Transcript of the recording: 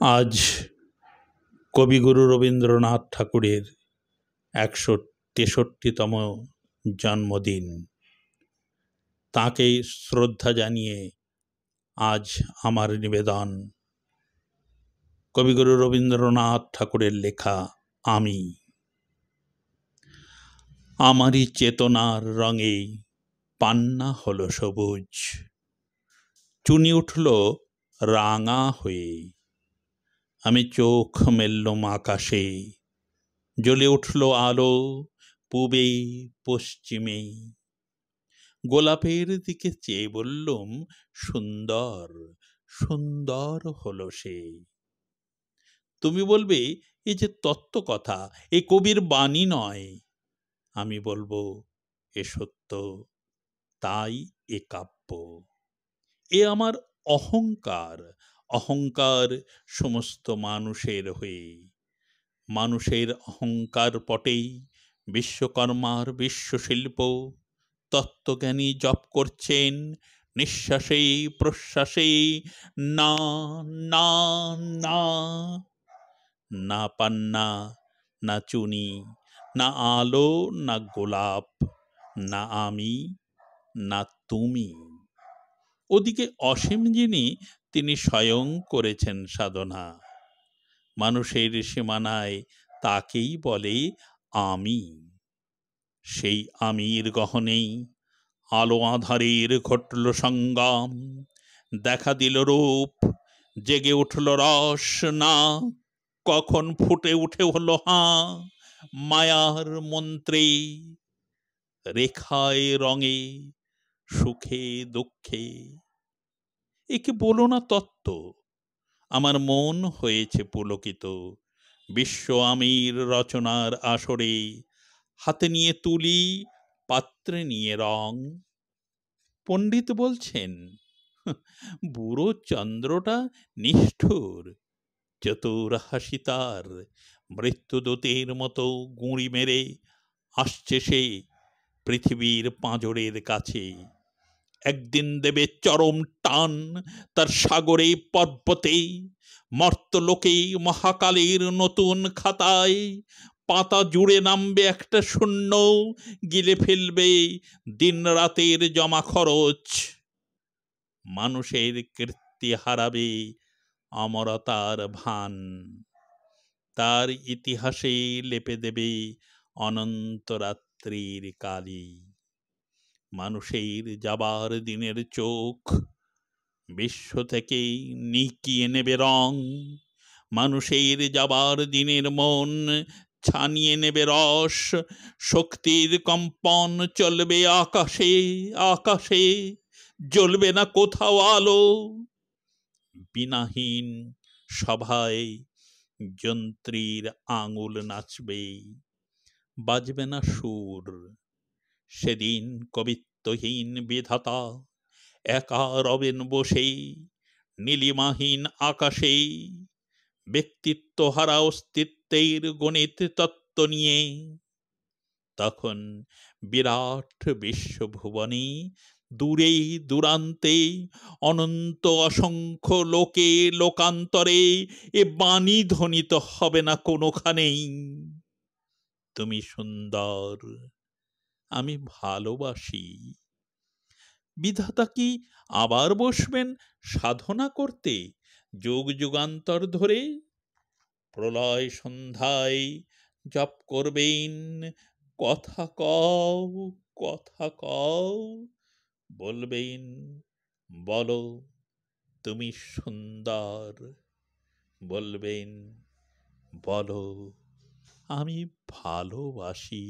আজ কবিগুরু রবীন্দ্রনাথ ঠাকুরের ১৬৩তম জন্মদিন। তাঁকে শ্রদ্ধা জানিয়ে আজ আমার নিবেদন কবিগুরু রবীন্দ্রনাথ ঠাকুরের লেখা আমি। আমারই চেতনার রঙে পান্না হলো সবুজ, চুনি উঠল রাঙা হয়ে। আমি চোখ মেললুম আকাশে, জ্বলে উঠল আলো পূবে পশ্চিমে। গোলাপের দিকে চেয়ে বললুম, সুন্দর সুন্দর হলো সে। তুমি বলবে এ যে তত্ত্ব কথা, এ কবির বাণী নয়। আমি বলবো এ সত্য, তাই এ কাব্য। এ আমার অহংকার, অহংকার সমস্ত মানুষের হয়ে। মানুষের অহংকার পটেই বিশ্বকর্মার বিশ্বশিল্প। তত্ত্বজ্ঞানী জপ করছেন নিঃশ্বাসে প্রশ্বাসে, না না না। না পান্না, না চুনি, না আলো, না গোলাপ, না আমি, না তুমি। ওদিকে অসীম যিনি, তিনি স্বয়ং করেছেন সাধনা। মানুষের সীমানায় তাকেই বলে আমি। সেই আমির গহনেই আলো আঁধারের ঘটল সংগ্রাম। দেখা দিল রূপ, জেগে উঠল রস, না কখন ফুটে উঠে হলো হাঁ। মায়ার মন্ত্রে, রেখায় রঙে, সুখে দুঃখে। একে বলো না তত্ত্ব, আমার মন হয়েছে পুলকিত। বিশ্ব আমির রচনার আসরে, হাতে নিয়ে তুলি, পাত্রে নিয়ে রং। পণ্ডিত বলছেন, বুড়ো চন্দ্রটা নিষ্ঠুর, চতুর হাসি তার মৃত্যুদূতের মতো গুঁড়ি মেরে আসছে সে পৃথিবীর পাঁজরের কাছে। একদিন দেবে চরম টান তার সাগরে পর্বতে, মর্তলোকে মহাকালের নতুন খাতায়। পাতা জুড়ে নামবে একটা শূন্য, গিলে ফেলবে দিন রাতের জমা খরচ। মানুষের কীর্তি হারাবে অমরতার ভান, তার ইতিহাসে লেপে দেবে অনন্ত রাত্রির কালি। মানুষের যাবার দিনের চোখ বিশ্ব থেকে নিকিয়ে নেবে রং। মানুষের যাবার দিনের মন ছানিয়ে নেবে রস। শক্তির কম্পন চলবে আকাশে আকাশে, জ্বলবে না কোথাও আলো। বিনাহীন সভায় যন্ত্রীর আঙুল নাচবে, বাজবে না সুর। সেদিন কবিত্বহীন বিধাতা একা রবেন বসে নীলিমাহীন আকাশে, ব্যক্তিত্ব হারা অস্তিত্বের গণিত তত্ত্ব নিয়ে। তখন বিরাট বিশ্বভুবনে, দূরে দূরান্তে, অনন্ত অসংখ্য লোকে লোকান্তরে এ বাণী ধ্বনিত হবে না কোনোখানেই, তুমি সুন্দর, আমি ভালোবাসি। বিধাতা কি আবার বসবেন সাধনা করতে যুগ যুগান্তর ধরে? প্রলয় সন্ধ্যায় জপ করবেন, কথা কও কথা কও, বলবেন বলো তুমি সুন্দর, বলবেন বলো আমি ভালোবাসি।